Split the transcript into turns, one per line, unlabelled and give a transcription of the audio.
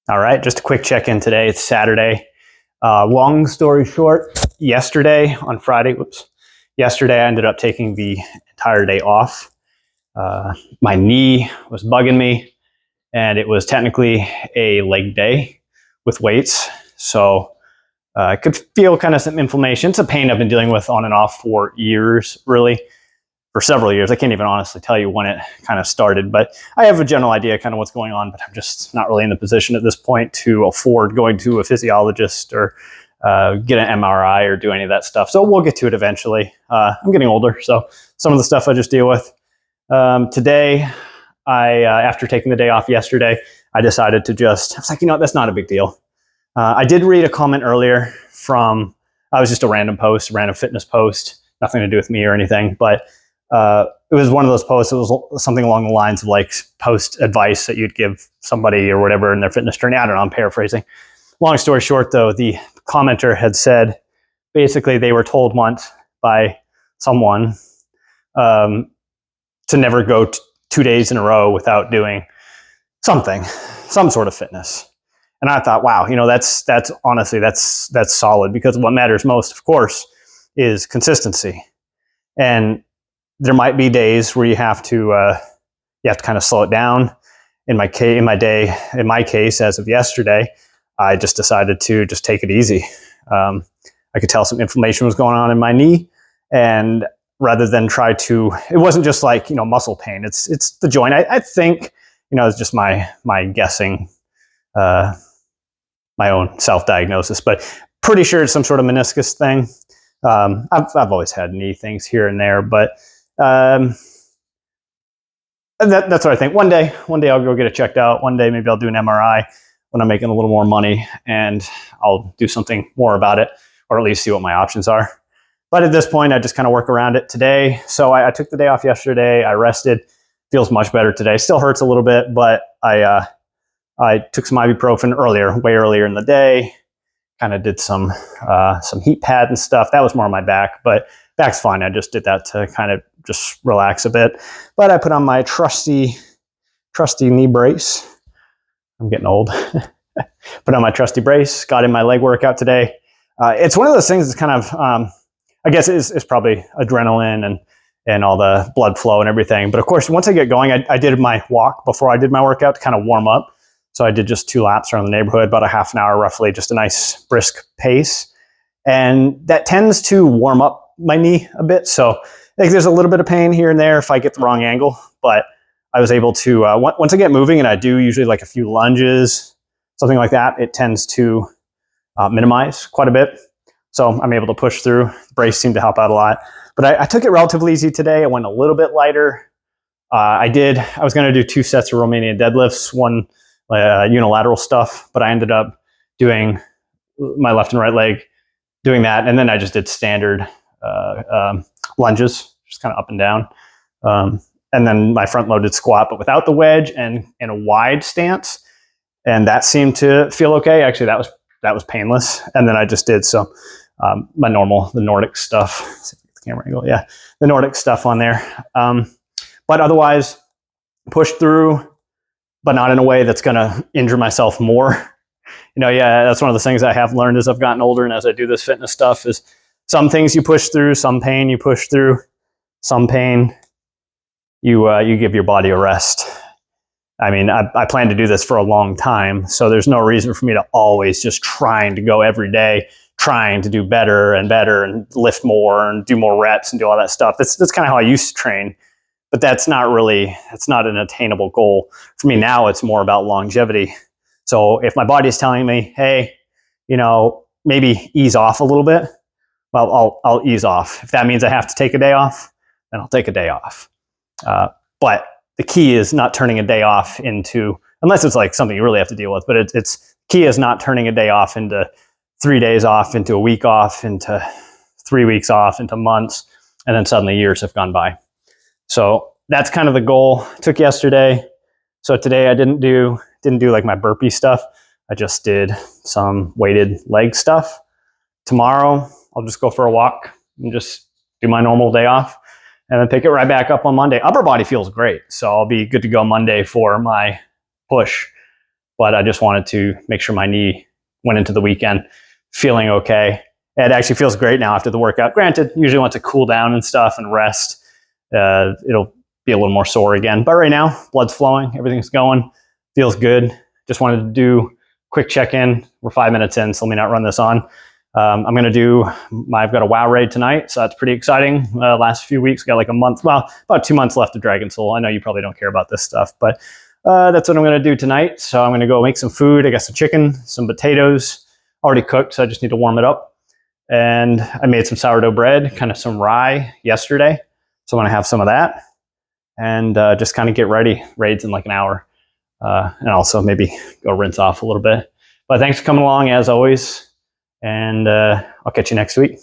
All right, just a quick check-in today. It's Saturday. Long story short, yesterday on Friday, yesterday I ended up taking the entire day off. My knee was bugging me, and it was technically a leg day with weights. So I could feel kind of some inflammation. It's a pain I've been dealing with on and off for years, really. For several years. I can't even honestly tell you when it kind of started, but I have a general idea kind of what's going on, but I'm just not really in the position at this point to afford going to a physiologist or get an MRI or do any of that stuff. So we'll get to it eventually. I'm getting older, so some of the stuff I just deal with. Today, after taking the day off yesterday, I decided to I was like, that's not a big deal. I did read a comment earlier I was just a random fitness post, nothing to do with me or anything, but it was one of those posts. It was something along the lines of like post advice that you'd give somebody or whatever in their fitness journey. I don't know, I'm paraphrasing. Long story short, though, the commenter had said basically they were told once by someone to never go 2 days in a row without doing some sort of fitness. And I thought, wow, that's honestly, that's solid, because what matters most, of course, is consistency. And there might be days where you have to kind of slow it down. In my case, as of yesterday, I just decided to just take it easy. I could tell some inflammation was going on in my knee, and rather than it wasn't just like muscle pain. It's the joint. I think it's just my guessing, my own self-diagnosis, but pretty sure it's some sort of meniscus thing. I've always had knee things here and there, but that's what I think. One day I'll go get it checked out. One day maybe I'll do an MRI when I'm making a little more money, and I'll do something more about it, or at least see what my options are. But at this point, I just kind of work around it today. So I took the day off yesterday. I rested. Feels much better today. Still hurts a little bit, but I took some ibuprofen way earlier in the day. Kind of did some heat pad and stuff. That was more on my back, but back's fine. I just did that to kind of just relax a bit. But I put on my trusty knee brace. I'm getting old. Put on my trusty brace, got in my leg workout today. It's one of those things that's kind of, I guess it's probably adrenaline and all the blood flow and everything. But of course, once I get going, I did my walk before I did my workout to kind of warm up. So I did just 2 laps around the neighborhood, about a half an hour roughly, just a nice brisk pace. And that tends to warm up my knee a bit. So there's a little bit of pain here and there if I get the wrong angle, but I was able to, once I get moving, and I do usually like a few lunges, something like that, it tends to minimize quite a bit. So I'm able to push through. The brace seemed to help out a lot. But I took it relatively easy today. I went a little bit lighter. I was going to do 2 sets of Romanian deadlifts, one unilateral stuff, but I ended up doing my left and right leg, doing that, and then I just did standard lunges, just kind of up and down. And then my front loaded squat, but without the wedge and in a wide stance. And that seemed to feel okay. Actually, that was painless. And then I just did some, the Nordic stuff. Let's see if I get the camera angle. Yeah, the Nordic stuff on there. But otherwise, pushed through, but not in a way that's going to injure myself more. That's one of the things I have learned as I've gotten older and as I do this fitness stuff is some things you push through, some pain you push through, some pain you give your body a rest. I mean, I plan to do this for a long time, so there's no reason for me to always just trying to go every day, trying to do better and lift more and do more reps and do all that stuff. That's kind of how I used to train, but that's not an attainable goal. For me now, it's more about longevity. So if my body is telling me, hey, maybe ease off a little bit, well, I'll ease off. If that means I have to take a day off, then I'll take a day off. But the key is not turning a day off into, unless it's like something you really have to deal with, but it's key is not turning a day off into 3 days off, into a week off, into 3 weeks off, into months, and then suddenly years have gone by. So that's kind of the goal. Took yesterday. So today I didn't do like my burpee stuff. I just did some weighted leg stuff. Tomorrow I'll just go for a walk and just do my normal day off, and then pick it right back up on Monday. Upper body feels great, so I'll be good to go Monday for my push. but I just wanted to make sure my knee went into the weekend feeling okay. It actually feels great now after the workout. Granted, usually want to cool down and stuff and rest. It'll be a little more sore again. But right now, blood's flowing, everything's going, feels good. Just wanted to do a quick check-in. We're 5 minutes in, so let me not run this on. I'm going to do, I've got a WoW raid tonight, so that's pretty exciting. Last few weeks, got like a month, well, about 2 months left of Dragon Soul. I know you probably don't care about this stuff, but that's what I'm going to do tonight. So I'm going to go make some food. I got some chicken, some potatoes, already cooked, so I just need to warm it up. And I made some sourdough bread, kind of some rye yesterday. So I'm going to have some of that and just kind of get ready. Raid's in like an hour. And also maybe go rinse off a little bit. But thanks for coming along as always. And I'll catch you next week.